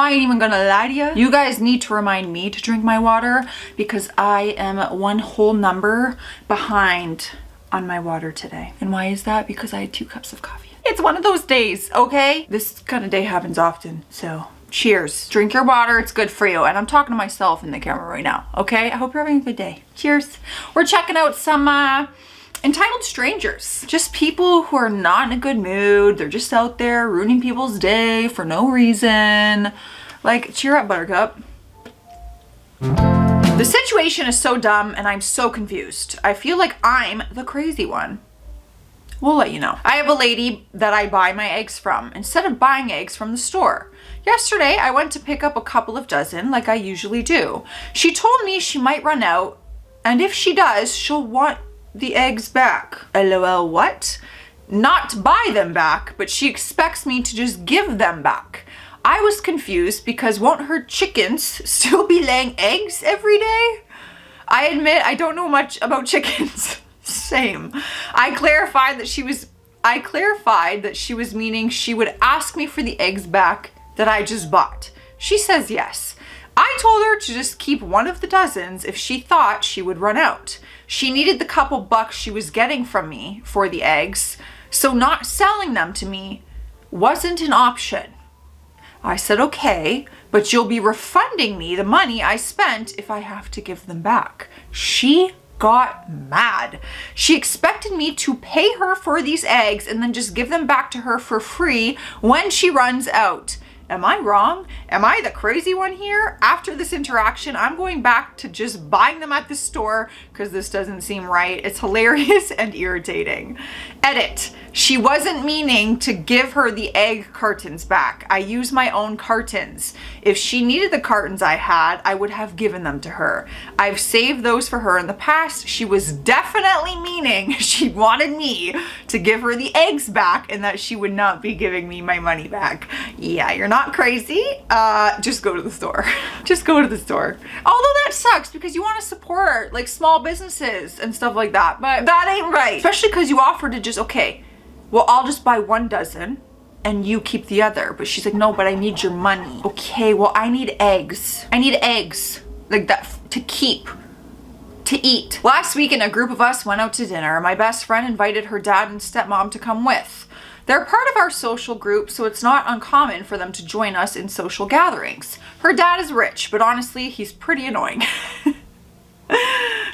I ain't even gonna lie to you. You guys need to remind me to drink my water because I am one whole number behind on my water today. And why is that? Because I had 2 cups of coffee. It's one of those days, okay? This kind of day happens often, so cheers. Drink your water, it's good for you. And I'm talking to myself in the camera right now, okay? I hope you're having a good day. Cheers. We're checking out some entitled strangers. Just people who are not in a good mood. They're just out there ruining people's day for no reason. Like, cheer up, Buttercup. The situation is so dumb and I'm so confused. I feel like I'm the crazy one. We'll let you know. I have a lady that I buy my eggs from instead of buying eggs from the store. Yesterday, I went to pick up a couple of dozen like I usually do. She told me she might run out, and if she does, she'll want the eggs back. LOL, what? Not buy them back, but she expects me to just give them back. I was confused because won't her chickens still be laying eggs every day? I admit I don't know much about chickens. Same. I clarified that she was meaning she would ask me for the eggs back that I just bought. She says yes. I told her to just keep one of the dozens if she thought she would run out. She needed the couple bucks she was getting from me for the eggs, so not selling them to me wasn't an option. I said, okay, but you'll be refunding me the money I spent if I have to give them back. She got mad. She expected me to pay her for these eggs and then just give them back to her for free when she runs out. Am I wrong? Am I the crazy one here? After this interaction, I'm going back to just buying them at the store because this doesn't seem right. It's hilarious and irritating. Edit. She wasn't meaning to give her the egg cartons back. I use my own cartons. If she needed the cartons I had, I would have given them to her. I've saved those for her in the past. She was definitely meaning she wanted me to give her the eggs back and that she would not be giving me my money back. Yeah, you're not crazy. Just go to the store. Just go to the store. Although that sucks because you want to support like small businesses and stuff like that, but that ain't right. Especially because you offered to just, okay, well, I'll just buy 1 dozen and you keep the other. But she's like, no, but I need your money. Okay, well, I need eggs. I need eggs like that to keep, to eat. Last weekend, a group of us went out to dinner. My best friend invited her dad and stepmom to come with. They're part of our social group, so it's not uncommon for them to join us in social gatherings. Her dad is rich, but honestly, he's pretty annoying.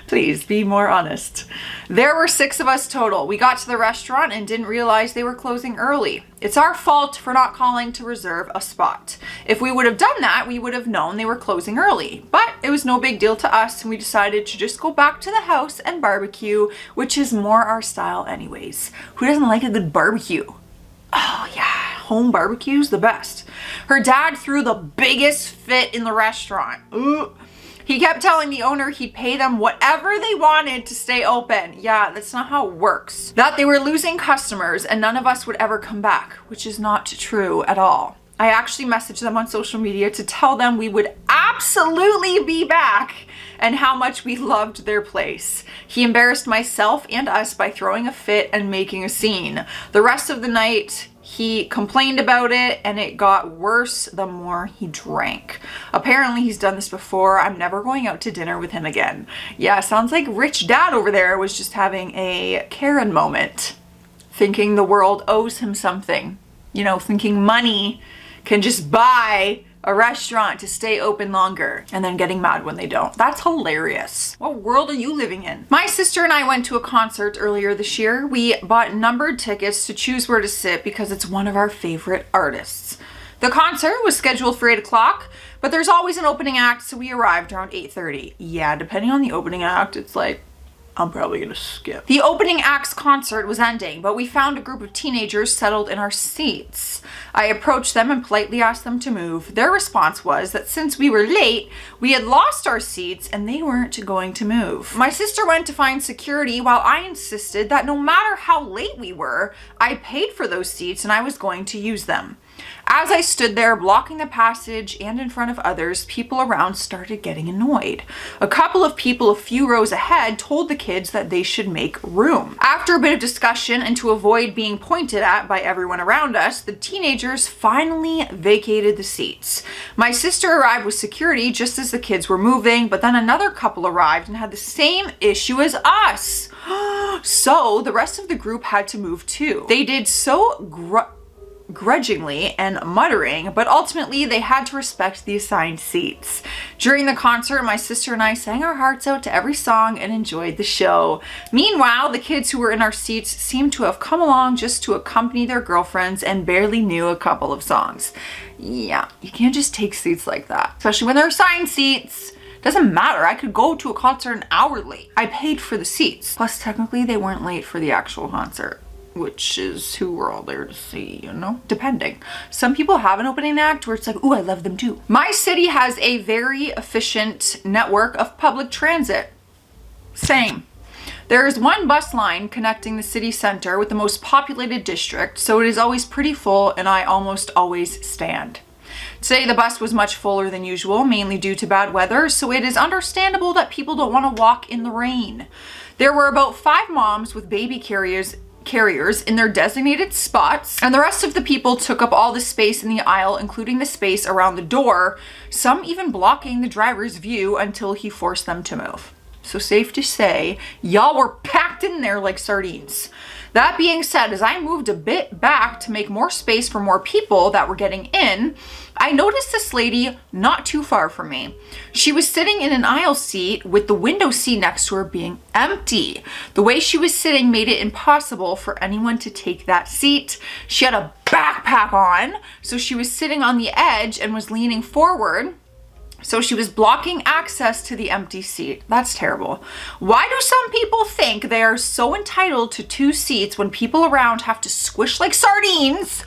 Please be more honest. There were 6 of us total. We got to the restaurant and didn't realize they were closing early. It's our fault for not calling to reserve a spot. If we would have done that, we would have known they were closing early. But it was no big deal to us, and we decided to just go back to the house and barbecue, which is more our style anyways. Who doesn't like a good barbecue? Oh yeah, home barbecue's the best. Her dad threw the biggest fit in the restaurant. Ooh. He kept telling the owner he'd pay them whatever they wanted to stay open. Yeah, that's not how it works. That they were losing customers and none of us would ever come back, which is not true at all. I actually messaged them on social media to tell them we would absolutely be back and how much we loved their place. He embarrassed myself and us by throwing a fit and making a scene. The rest of the night, he complained about it and it got worse the more he drank. Apparently he's done this before. I'm never going out to dinner with him again. Yeah, sounds like rich dad over there was just having a Karen moment, thinking the world owes him something. You know, thinking money can just buy a restaurant to stay open longer and then getting mad when they don't. That's hilarious. What world are you living in? My sister and I went to a concert earlier this year. We bought numbered tickets to choose where to sit because it's one of our favorite artists. The concert was scheduled for 8 o'clock, but there's always an opening act, so we arrived around 8:30. Yeah, depending on the opening act, it's like, I'm probably gonna skip. The opening act's concert was ending, but we found a group of teenagers settled in our seats. I approached them and politely asked them to move. Their response was that since we were late, we had lost our seats and they weren't going to move. My sister went to find security while I insisted that no matter how late we were, I paid for those seats and I was going to use them. As I stood there blocking the passage and in front of others, people around started getting annoyed. A couple of people a few rows ahead told the kids that they should make room. After a bit of discussion and to avoid being pointed at by everyone around us, the teenagers finally vacated the seats. My sister arrived with security just as the kids were moving, but then another couple arrived and had the same issue as us. So the rest of the group had to move too. They did so grudgingly and muttering, but ultimately they had to respect the assigned seats. During the concert, my sister and I sang our hearts out to every song and enjoyed the show. Meanwhile, the kids who were in our seats seemed to have come along just to accompany their girlfriends and barely knew a couple of songs. Yeah, you can't just take seats like that, especially when they're assigned seats. Doesn't matter, I could go to a concert an hour late. I paid for the seats. Plus, technically, they weren't late for the actual concert, which is who we're all there to see, you know? Depending. Some people have an opening act where it's like, ooh, I love them too. My city has a very efficient network of public transit. Same. There is one bus line connecting the city center with the most populated district, so it is always pretty full and I almost always stand. Today the bus was much fuller than usual, mainly due to bad weather, so it is understandable that people don't want to walk in the rain. There were about 5 moms with baby carriers in their designated spots, and the rest of the people took up all the space in the aisle, including the space around the door, some even blocking the driver's view until he forced them to move. So safe to say, y'all were packed in there like sardines. That being said, as I moved a bit back to make more space for more people that were getting in, I noticed this lady not too far from me. She was sitting in an aisle seat with the window seat next to her being empty. The way she was sitting made it impossible for anyone to take that seat. She had a backpack on, so she was sitting on the edge and was leaning forward. So she was blocking access to the empty seat. That's terrible. Why do some people think they are so entitled to 2 seats when people around have to squish like sardines?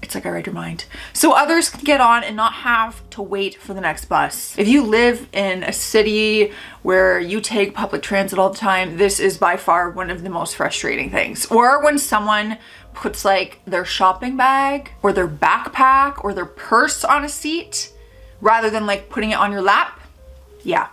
It's like I read your mind. So others can get on and not have to wait for the next bus. If you live in a city where you take public transit all the time, this is by far one of the most frustrating things. Or when someone puts like their shopping bag or their backpack or their purse on a seat, rather than like putting it on your lap. Yeah.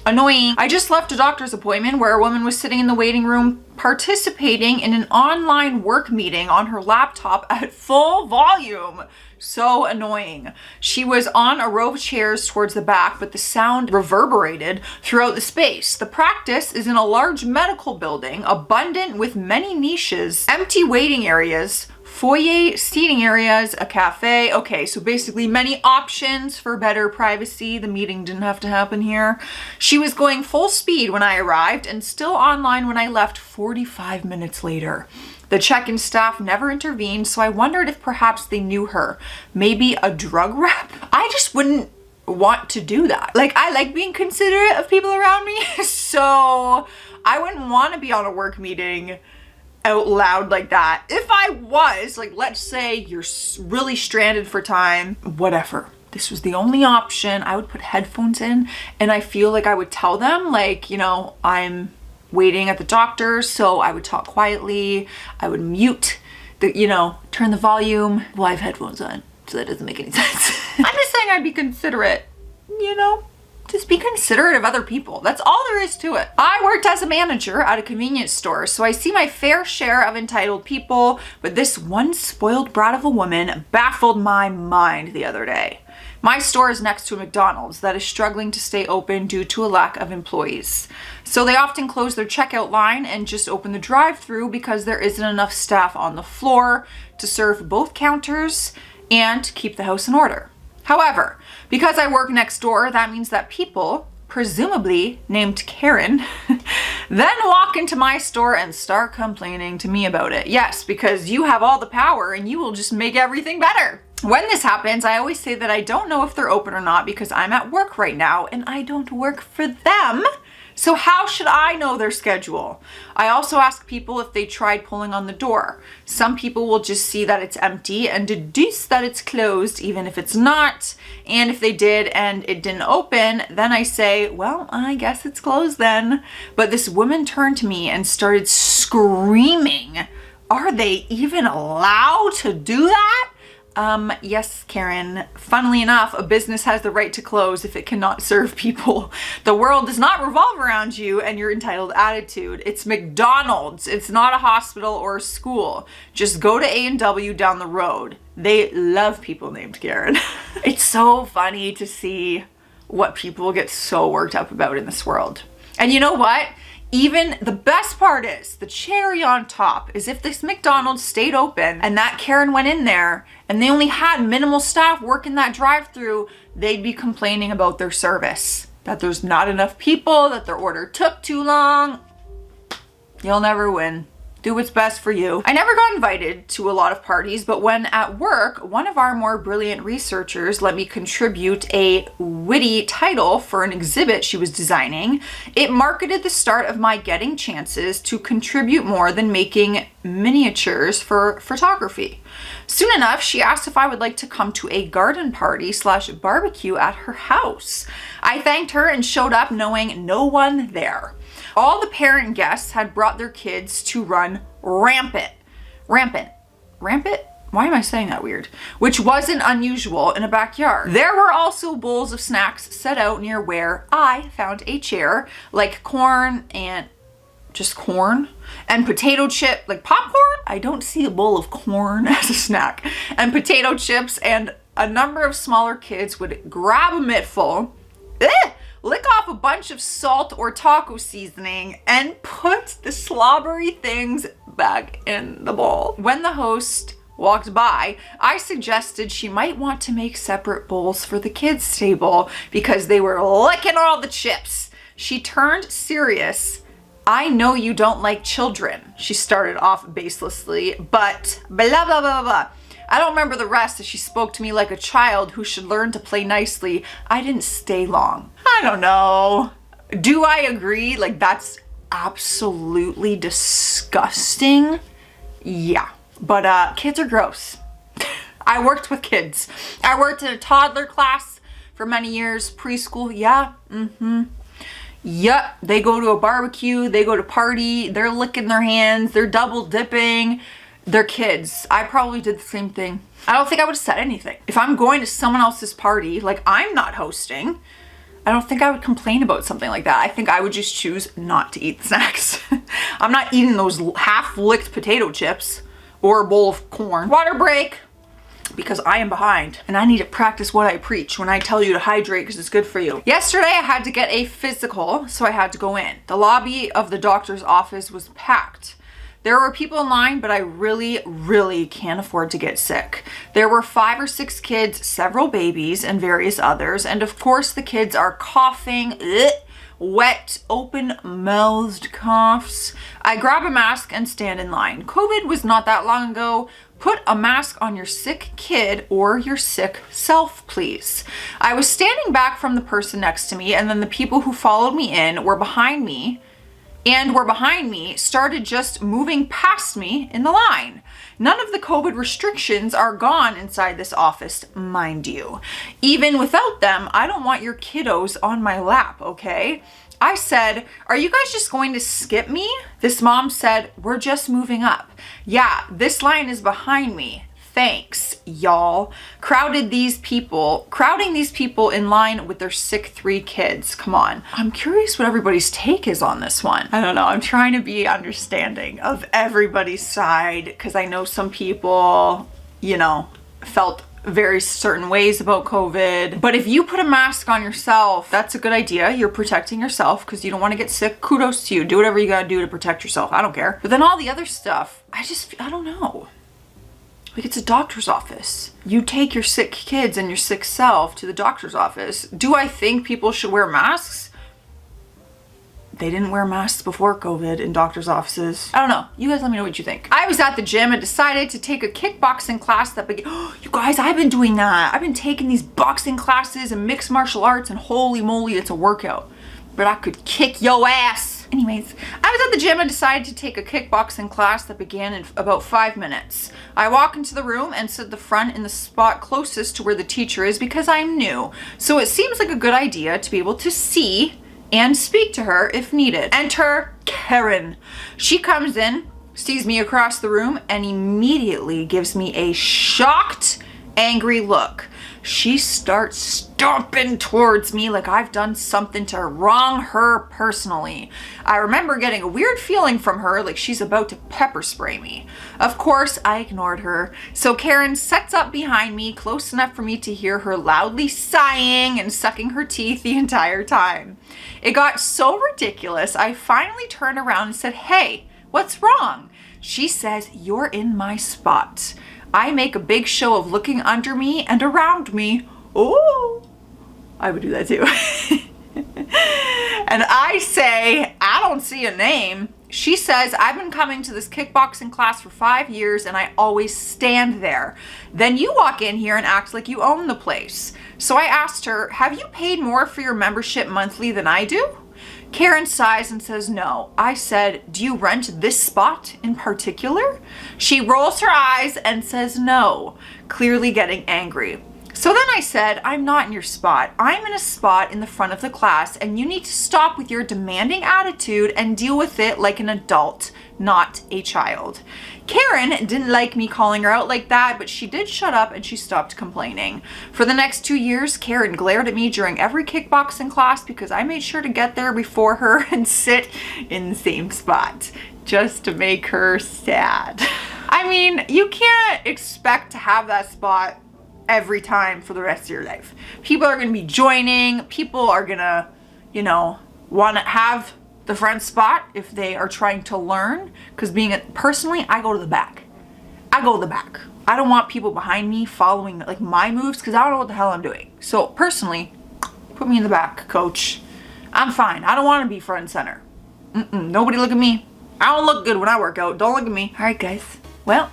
Annoying. I just left a doctor's appointment where a woman was sitting in the waiting room participating in an online work meeting on her laptop at full volume. So annoying. She was on a row of chairs towards the back, but the sound reverberated throughout the space. The practice is in a large medical building, abundant with many niches, empty waiting areas, foyer seating areas, a cafe. Okay, so basically many options for better privacy. The meeting didn't have to happen here. She was going full speed when I arrived and still online when I left 45 minutes later. The check-in staff never intervened, so I wondered if perhaps they knew her. Maybe a drug rep? I just wouldn't want to do that. Like, I like being considerate of people around me, so I wouldn't want to be on a work meeting out loud like that. If I was, like, let's say you're really stranded for time, whatever. This was the only option. I would put headphones in and I feel like I would tell them, like, you know, I'm waiting at the doctor's, so I would talk quietly. I would mute the, you know, turn the volume while I have headphones on. So that doesn't make any sense. I'm just saying I'd be considerate, you know? Just be considerate of other people. That's all there is to it. I worked as a manager at a convenience store, so I see my fair share of entitled people, but this one spoiled brat of a woman baffled my mind the other day. My store is next to a McDonald's that is struggling to stay open due to a lack of employees. So they often close their checkout line and just open the drive-thru because there isn't enough staff on the floor to serve both counters and keep the house in order. However, because I work next door, that means that people, presumably named Karen, then walk into my store and start complaining to me about it. Yes, because you have all the power and you will just make everything better. When this happens, I always say that I don't know if they're open or not because I'm at work right now and I don't work for them. So how should I know their schedule? I also ask people if they tried pulling on the door. Some people will just see that it's empty and deduce that it's closed even if it's not. And if they did and it didn't open, then I say, well, I guess it's closed then. But this woman turned to me and started screaming Are they even allowed to do that? Yes, Karen. Funnily enough, a business has the right to close if it cannot serve people. The world does not revolve around you and your entitled attitude. It's McDonald's. It's not a hospital or a school. Just go to A&W down the road. They love people named Karen. It's so funny to see what people get so worked up about in this world. And you know what? Even the best part is, the cherry on top is if this McDonald's stayed open and that Karen went in there and they only had minimal staff working that drive-through, they'd be complaining about their service. That there's not enough people, that their order took too long. You'll never win. Do what's best for you. I never got invited to a lot of parties, but when at work, one of our more brilliant researchers let me contribute a witty title for an exhibit she was designing, it marketed the start of my getting chances to contribute more than making miniatures for photography. Soon enough, she asked if I would like to come to a garden party / barbecue at her house. I thanked her and showed up knowing no one there. All the parent guests had brought their kids to run rampant? Why am I saying that weird? Which wasn't unusual in a backyard. There were also bowls of snacks set out near where I found a chair, like corn and potato chip, like popcorn. I don't see a bowl of corn as a snack. And potato chips, and a number of smaller kids would grab a mittful, lick off a bunch of salt or taco seasoning, and put the slobbery things back in the bowl. When the host walked by, I suggested she might want to make separate bowls for the kids' table because they were licking all the chips. She turned serious. I know you don't like children, she started off baselessly, but blah, blah, blah, blah. I don't remember the rest as she spoke to me like a child who should learn to play nicely. I didn't stay long. I don't know. Do I agree? Like, that's absolutely disgusting. Yeah, but kids are gross. I worked with kids. I worked in a toddler class for many years, preschool. Yeah, Yep, they go to a barbecue, they go to party, they're licking their hands, they're double dipping. They're kids. I probably did the same thing. I don't think I would have said anything. If I'm going to someone else's party, like I'm not hosting, I don't think I would complain about something like that. I think I would just choose not to eat the snacks. I'm not eating those half-licked potato chips or a bowl of corn. Water break, because I am behind and I need to practice what I preach when I tell you to hydrate because it's good for you. Yesterday I had to get a physical, so I had to go in. The lobby of the doctor's office was packed. There were people in line, but I really can't afford to get sick. There were 5 or 6 kids, several babies, and various others. And of course the kids are coughing, wet, open-mouthed coughs. I grab a mask and stand in line. COVID was not that long ago. Put a mask on your sick kid or your sick self, please. I was standing back from the person next to me, and then the people who followed me in were behind me started just moving past me in the line. None of the COVID restrictions are gone inside this office, mind you. Even without them, I don't want your kiddos on my lap, okay? I said, are you guys just going to skip me? This mom said, we're just moving up. Yeah, this line is behind me. Thanks, y'all. Crowding these people in line with their sick 3 kids. Come on. I'm curious what everybody's take is on this one. I don't know. I'm trying to be understanding of everybody's side because I know some people, felt very certain ways about COVID. But if you put a mask on yourself, that's a good idea. You're protecting yourself because you don't want to get sick. Kudos to you. Do whatever you got to do to protect yourself. I don't care. But then all the other stuff, I don't know. Like, it's a doctor's office. You take your sick kids and your sick self to the doctor's office. Do I think people should wear masks? They didn't wear masks before COVID in doctor's offices. I don't know. You guys let me know what you think. I was at the gym and decided to take a kickboxing class that began. Oh, you guys, I've been doing that. I've been taking these boxing classes and mixed martial arts, and holy moly, it's a workout. But I could kick your ass. Anyways, I was at the gym and decided to take a kickboxing class that began in about 5 minutes. I walk into the room and sit the front in the spot closest to where the teacher is because I'm new. So it seems like a good idea to be able to see and speak to her if needed. Enter Karen. She comes in, sees me across the room, and immediately gives me a shocked, angry look. She starts stomping towards me like I've done something to wrong her personally. I remember getting a weird feeling from her, like she's about to pepper spray me. Of course, I ignored her. So Karen sets up behind me, close enough for me to hear her loudly sighing and sucking her teeth the entire time. It got so ridiculous, I finally turned around and said, "Hey, what's wrong?" She says, "You're in my spot." I make a big show of looking under me and around me. Oh, I would do that too. And I say, "I don't see a name." She says, "I've been coming to this kickboxing class for 5 years and I always stand there. Then you walk in here and act like you own the place." So I asked her, "Have you paid more for your membership monthly than I do?" Karen sighs and says no. I said, "Do you rent this spot in particular?" She rolls her eyes and says no, clearly getting angry. So then I said, "I'm not in your spot. I'm in a spot in the front of the class and you need to stop with your demanding attitude and deal with it like an adult, not a child." Karen didn't like me calling her out like that, but she did shut up and she stopped complaining. For the next 2 years, Karen glared at me during every kickboxing class because I made sure to get there before her and sit in the same spot just to make her sad. I mean, you can't expect to have that spot every time for the rest of your life. People are going to be joining. People are going to, want to have the front spot if they are trying to learn. Because personally, I go to the back. I don't want people behind me following like my moves because I don't know what the hell I'm doing. So personally, put me in the back, coach. I'm fine. I don't want to be front and center. Nobody look at me. I don't look good when I work out. Don't look at me. All right, guys. Well,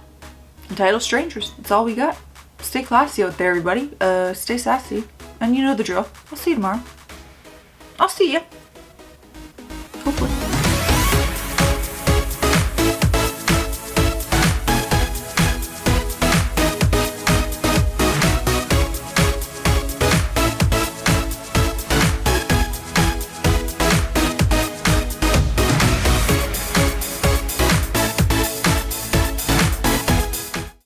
entitled strangers. That's all we got. Stay classy out there, everybody. Stay sassy. And you know the drill. I'll see you tomorrow. I'll see you. Hopefully.